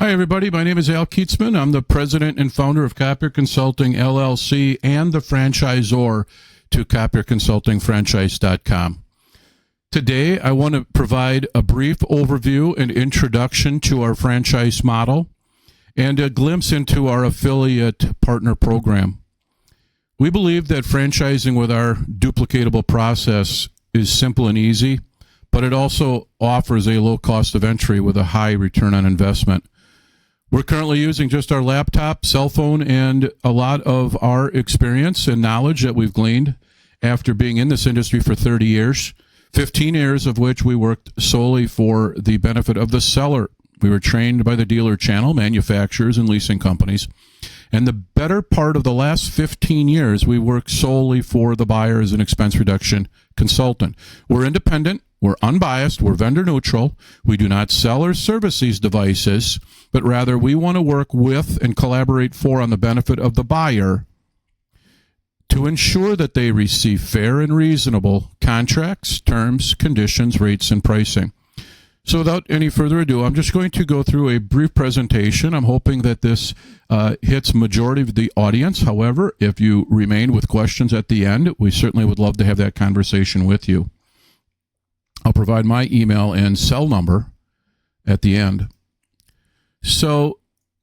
Hi, everybody. My name is Al Keatsman. I'm the president and founder of Copier Consulting, LLC, and the franchisor to CopierConsultingFranchise.com. Today, I want to provide a brief overview and introduction to our franchise model and a glimpse into our affiliate partner program. We believe that franchising with our duplicatable process is simple and easy, but it also offers a low cost of entry with a high return on investment. We're currently using just our laptop, cell phone, and a lot of our experience and knowledge that we've gleaned after being in this industry for 30 years, 15 years of which we worked solely for the benefit of the seller. We were trained by the dealer channel, manufacturers, and leasing companies. And the better part of the last 15 years, we worked solely for the buyer as an expense reduction consultant. We're independent. We're unbiased, we're vendor neutral, we do not sell or service these devices, but rather we want to work with and collaborate on the benefit of the buyer to ensure that they receive fair and reasonable contracts, terms, conditions, rates, and pricing. So without any further ado, I'm just going to go through a brief presentation. I'm hoping that this hits majority of the audience. However, if you remain with questions at the end, we certainly would love to have that conversation with you. I'll provide my email and cell number at the end. So,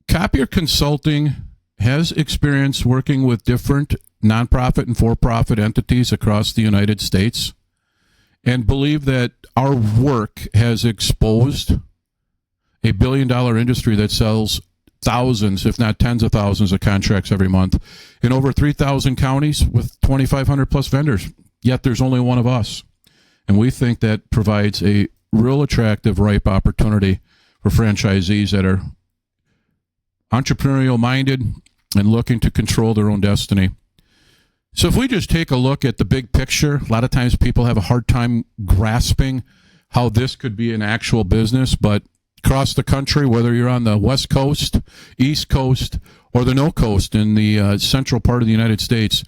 Copier Consulting has experience working with different nonprofit and for-profit entities across the United States and believe that our work has exposed a billion-dollar industry that sells thousands, if not tens of thousands of contracts every month in over 3,000 counties with 2,500 plus vendors, yet there's only one of us. And we think that provides a real attractive, ripe opportunity for franchisees that are entrepreneurial minded and looking to control their own destiny. So if we just take a look at the big picture, a lot of times people have a hard time grasping how this could be an actual business, but across the country, whether you're on the West Coast, East Coast, or the No Coast in the central part of the United States,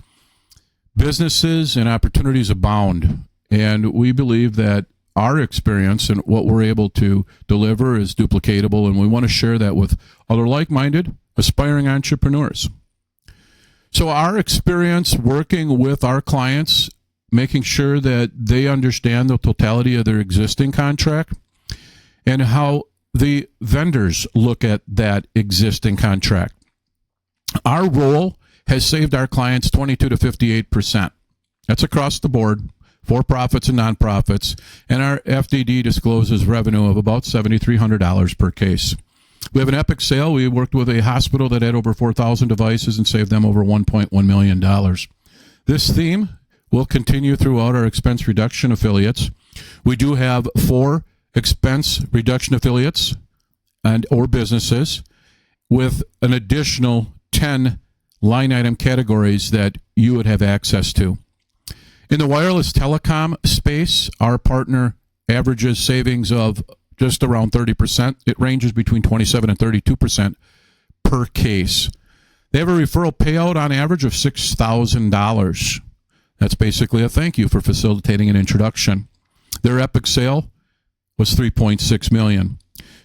businesses and opportunities abound. And we believe that our experience and what we're able to deliver is duplicatable, and we want to share that with other like-minded, aspiring entrepreneurs. So our experience working with our clients, making sure that they understand the totality of their existing contract and how the vendors look at that existing contract. Our role has saved our clients 22 to 58%. That's across the board. For-profits and nonprofits, and our FDD discloses revenue of about $7,300 per case. We have an epic sale. We worked with a hospital that had over 4,000 devices and saved them over $1.1 million. This theme will continue throughout our expense reduction affiliates. We do have 4 expense reduction affiliates and or businesses with an additional 10 line item categories that you would have access to. In the wireless telecom space, our partner averages savings of just around 30%. It ranges between 27 and 32% per case. They have a referral payout on average of $6,000. That's basically a thank you for facilitating an introduction. Their epic sale was $3.6 million.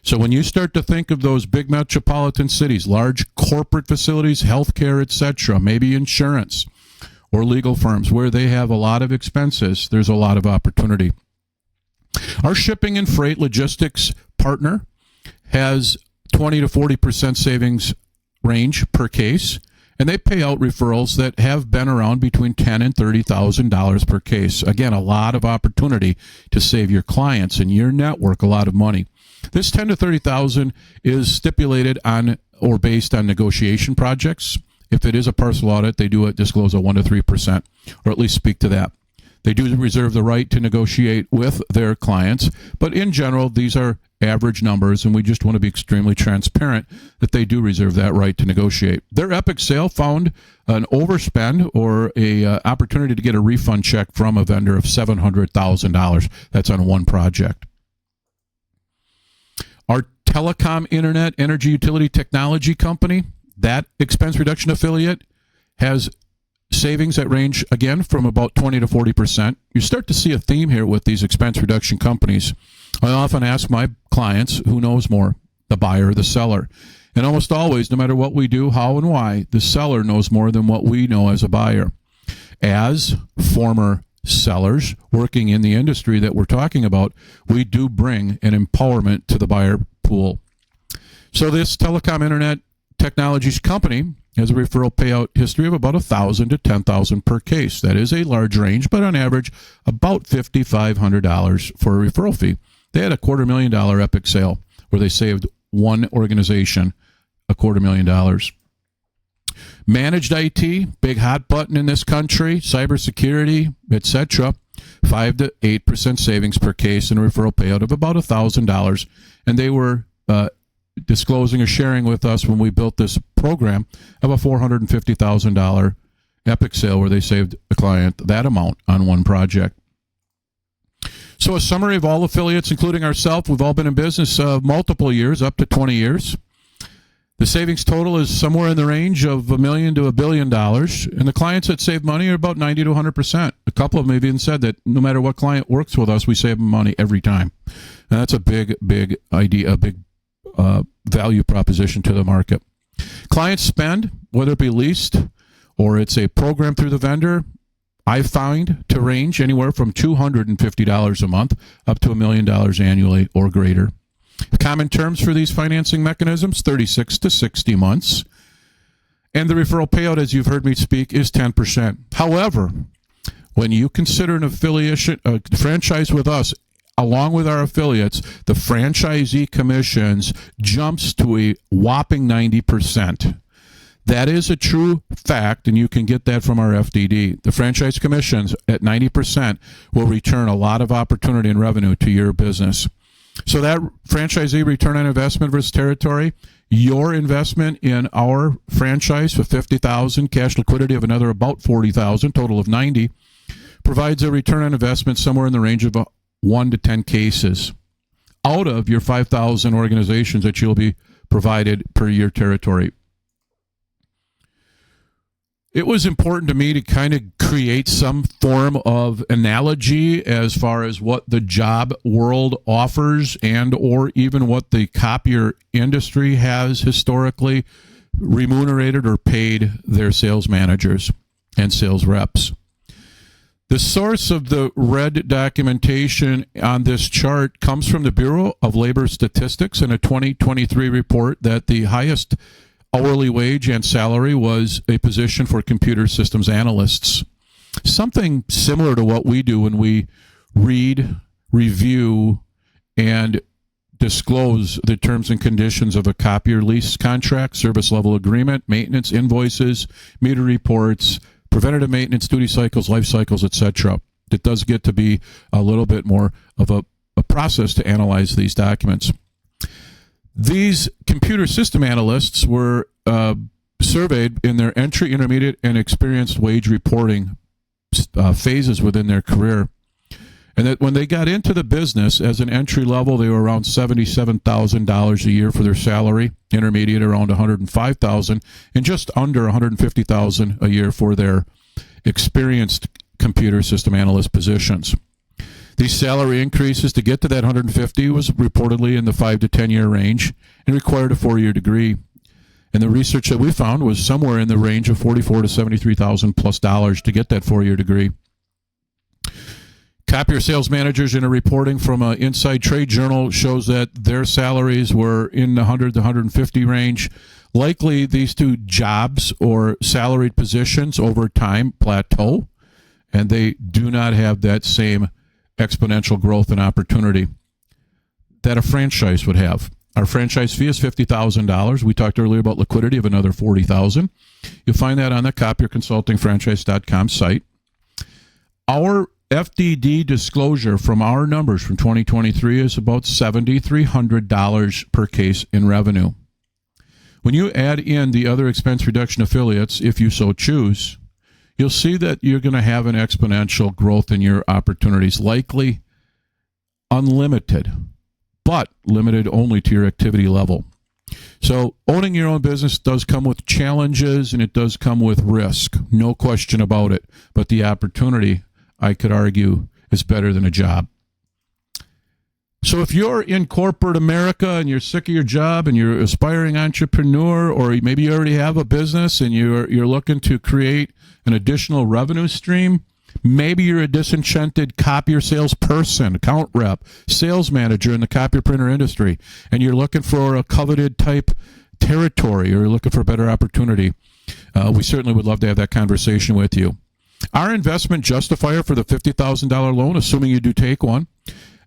So when you start to think of those big metropolitan cities, large corporate facilities, healthcare, etc., maybe insurance, or legal firms where they have a lot of expenses, there's a lot of opportunity. Our shipping and freight logistics partner has 20 to 40% savings range per case, and they pay out referrals that have been around between $10,000 and $30,000 per case. Again, a lot of opportunity to save your clients and your network a lot of money. This $10,000 to $30,000 is stipulated on or based on negotiation projects. If it is a parcel audit, they do disclose a 1 to 3%, or at least speak to that. They do reserve the right to negotiate with their clients, but in general, these are average numbers, and we just want to be extremely transparent that they do reserve that right to negotiate. Their epic sale found an overspend or a opportunity to get a refund check from a vendor of $700,000. That's on one project. Our telecom, internet, energy utility technology company, that expense reduction affiliate, has savings that range, again, from about 20 to 40%. You start to see a theme here with these expense reduction companies. I often ask my clients, who knows more, the buyer or the seller. And almost always, no matter what we do, how and why, the seller knows more than what we know as a buyer. As former sellers working in the industry that we're talking about, we do bring an empowerment to the buyer pool. So this telecom internet technologies company has a referral payout history of about $1,000 to $10,000 per case. That is a large range, but on average, about $5,500 for a referral fee. They had a $250,000 epic sale where they saved one organization $250,000. Managed IT, big hot button in this country, cybersecurity, etc. 5 to 8% savings per case and a referral payout of about $1,000. And they were disclosing or sharing with us when we built this program of a $450,000 epic sale where they saved a client that amount on one project. So a summary of all affiliates, including ourselves, we've all been in business multiple years, up to 20 years. The savings total is somewhere in the range of $1 million to $1 billion, and the clients that save money are about 90 to 100%. A couple of them have even said that no matter what client works with us, we save them money every time. And that's a big idea, a big value proposition to the market. Clients spend, whether it be leased or it's a program through the vendor, I find to range anywhere from $250 a month up to $1 million annually or greater. Common terms for these financing mechanisms, 36 to 60 months. And the referral payout, as you've heard me speak, is 10%. However, when you consider an affiliation, a franchise with us, along with our affiliates, the franchisee commissions jumps to a whopping 90%. That is a true fact, and you can get that from our FDD. The franchise commissions at 90% will return a lot of opportunity and revenue to your business. So that franchisee return on investment versus territory, your investment in our franchise for $50,000, cash liquidity of another about $40,000, total of $90,000, provides a return on investment somewhere in the range of 1 to 10 cases out of your 5,000 organizations that you'll be provided per year territory. It was important to me to kind of create some form of analogy as far as what the job world offers and or even what the copier industry has historically remunerated or paid their sales managers and sales reps. The source of the red documentation on this chart comes from the Bureau of Labor Statistics in a 2023 report that the highest hourly wage and salary was a position for computer systems analysts. Something similar to what we do when we read, review, and disclose the terms and conditions of a copier lease contract, service level agreement, maintenance invoices, meter reports, preventative maintenance, duty cycles, life cycles, etc. It does get to be a little bit more of a process to analyze these documents. These computer system analysts were surveyed in their entry, intermediate, and experienced wage reporting phases within their career. And that when they got into the business as an entry level, they were around $77,000 a year for their salary, intermediate around $105,000, and just under $150,000 a year for their experienced computer system analyst positions. These salary increases to get to that 150 was reportedly in the 5 to 10 year range and required a 4-year degree. And the research that we found was somewhere in the range of $44,000 to $73,000 plus to get that 4-year degree. Copier sales managers in a reporting from an Inside Trade Journal shows that their salaries were in the 100 to 150 range. Likely these two jobs or salaried positions over time plateau, and they do not have that same exponential growth and opportunity that a franchise would have. Our franchise fee is $50,000. We talked earlier about liquidity of another $40,000. You'll find that on the copierconsultingfranchise.com site. Our FDD disclosure from our numbers from 2023 is about $7,300 per case in revenue. When you add in the other expense reduction affiliates, if you so choose, you'll see that you're going to have an exponential growth in your opportunities, likely unlimited, but limited only to your activity level. So owning your own business does come with challenges and it does come with risk, no question about it. But the opportunity, I could argue, is better than a job. So if you're in corporate America and you're sick of your job and you're an aspiring entrepreneur, or maybe you already have a business and you're looking to create an additional revenue stream, maybe you're a disenchanted copier salesperson, account rep, sales manager in the copier printer industry, and you're looking for a coveted type territory or you're looking for a better opportunity. We certainly would love to have that conversation with you. Our investment justifier for the $50,000 loan, assuming you do take one,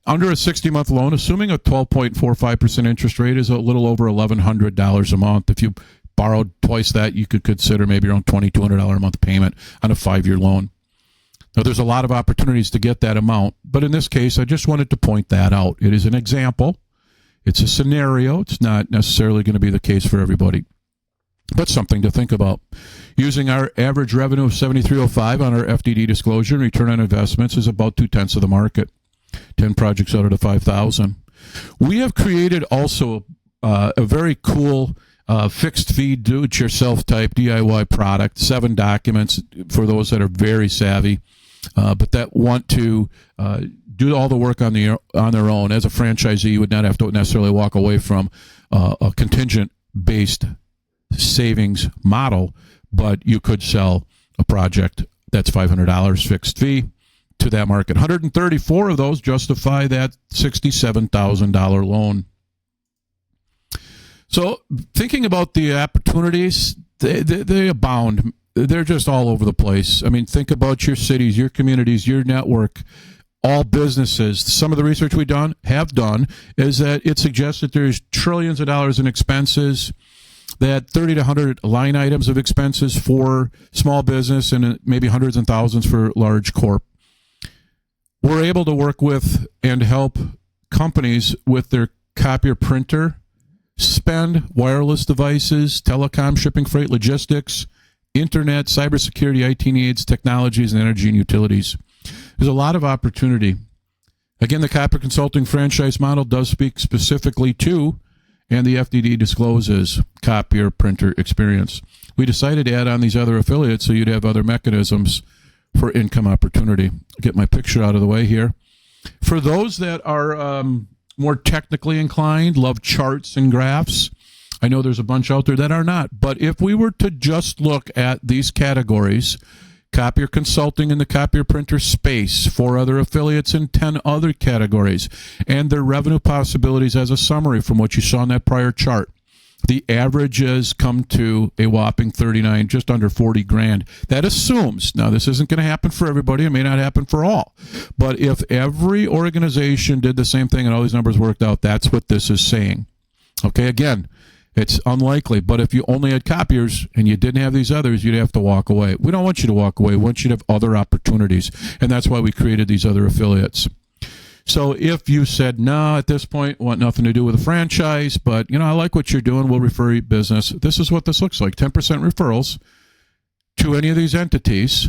under a 60-month loan, assuming a 12.45% interest rate, is a little over $1,100 a month. If you borrowed twice that, you could consider maybe around $2,200 a month payment on a 5-year loan. Now, there's a lot of opportunities to get that amount, but in this case, I just wanted to point that out. It is an example. It's a scenario. It's not necessarily going to be the case for everybody, but something to think about. Using our average revenue of $7,305 on our FDD disclosure and return on investments is about 2/10 of the market. 10 projects out of the 5,000. We have created also a very cool fixed fee do-it-yourself type DIY product, 7 documents for those that are very savvy, but that want to do all the work on their own. As a franchisee, you would not have to necessarily walk away from a contingent-based savings model, but you could sell a project that's $500 fixed fee to that market. 134 of those justify that $67,000 loan. So thinking about the opportunities, they abound. They're just all over the place. I mean, think about your cities, your communities, your network, all businesses. Some of the research we have done is that it suggests that there's trillions of dollars in expenses, that 30 to 100 line items of expenses for small business and maybe hundreds and thousands for large corp. We're able to work with and help companies with their copier printer spend, wireless devices, telecom, shipping, freight, logistics, internet, cybersecurity, IT needs, technologies, and energy and utilities. There's a lot of opportunity. Again, the Copier Consulting franchise model does speak specifically to, and the FDD discloses, copier printer experience. We decided to add on these other affiliates so you'd have other mechanisms for income opportunity. Get my picture out of the way here. For those that are more technically inclined, love charts and graphs, I know there's a bunch out there that are not. But if we were to just look at these categories, Copier Consulting in the copier printer space, 4 other affiliates in 10 other categories, and their revenue possibilities as a summary from what you saw in that prior chart, the averages come to a whopping 39, just under 40 grand. That assumes, now this isn't going to happen for everybody, it may not happen for all, but if every organization did the same thing and all these numbers worked out, that's what this is saying. Okay, again, it's unlikely, but if you only had copiers and you didn't have these others, you'd have to walk away. We don't want you to walk away. We want you to have other opportunities, and that's why we created these other affiliates. So if you said, no, at this point, want nothing to do with a franchise, but, I like what you're doing, we'll refer you business. This is what this looks like, 10% referrals to any of these entities,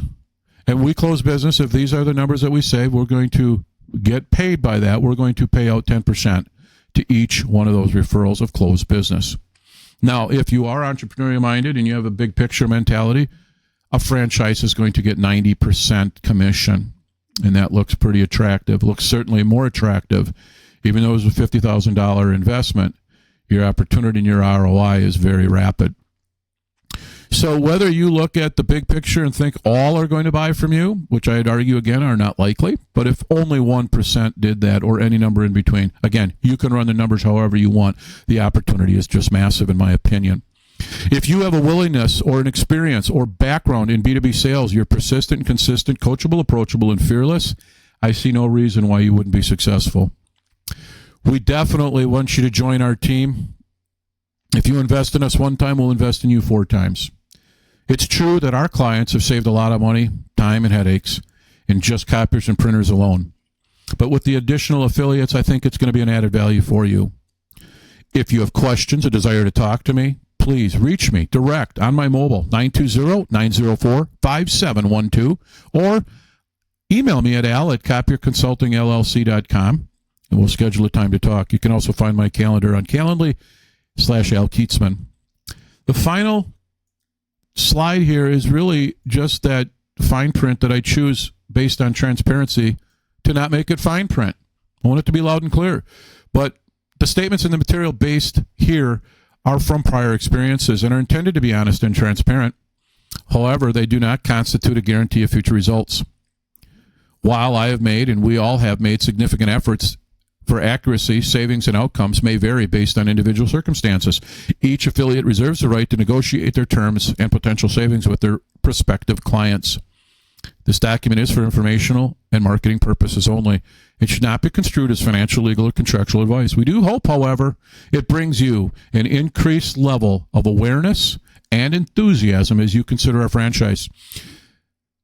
and we close business. If these are the numbers that we say, we're going to get paid by that. We're going to pay out 10% to each one of those referrals of closed business. Now, if you are entrepreneurial minded and you have a big picture mentality, a franchise is going to get 90% commission. And that looks pretty attractive. Looks certainly more attractive. Even though it was a $50,000 investment, your opportunity and your ROI is very rapid. So whether you look at the big picture and think all are going to buy from you, which I'd argue, again, are not likely, but if only 1% did that or any number in between, again, you can run the numbers however you want. The opportunity is just massive, in my opinion. If you have a willingness or an experience or background in B2B sales, you're persistent, consistent, coachable, approachable, and fearless, I see no reason why you wouldn't be successful. We definitely want you to join our team. If you invest in us one time, we'll invest in you 4 times. It's true that our clients have saved a lot of money, time, and headaches in just copiers and printers alone. But with the additional affiliates, I think it's going to be an added value for you. If you have questions, a desire to talk to me, please reach me direct on my mobile, 920-904-5712, or email me at al@copierconsultingllc.com, and we'll schedule a time to talk. You can also find my calendar on Calendly/Al Keatsman. The final slide here is really just that fine print that I choose based on transparency to not make it fine print. I want it to be loud and clear. But the statements in the material based here are from prior experiences and are intended to be honest and transparent. However, they do not constitute a guarantee of future results. While I have made, and we all have made, significant efforts for accuracy, savings, and outcomes may vary based on individual circumstances. Each affiliate reserves the right to negotiate their terms and potential savings with their prospective clients. This document is for informational and marketing purposes only. It should not be construed as financial, legal, or contractual advice. We do hope, however, it brings you an increased level of awareness and enthusiasm as you consider our franchise.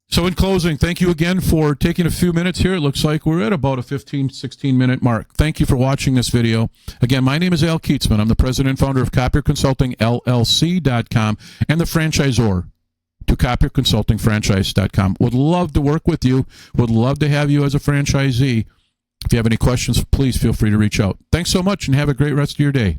So in closing, thank you again for taking a few minutes here. It looks like we're at about a 15, 16-minute mark. Thank you for watching this video. Again, my name is Al Keatsman. I'm the president and founder of Copier Consulting, LLC.com, and the franchisor to CopierConsultingFranchise.com. Would love to work with you. Would love to have you as a franchisee. If you have any questions, please feel free to reach out. Thanks so much, and have a great rest of your day.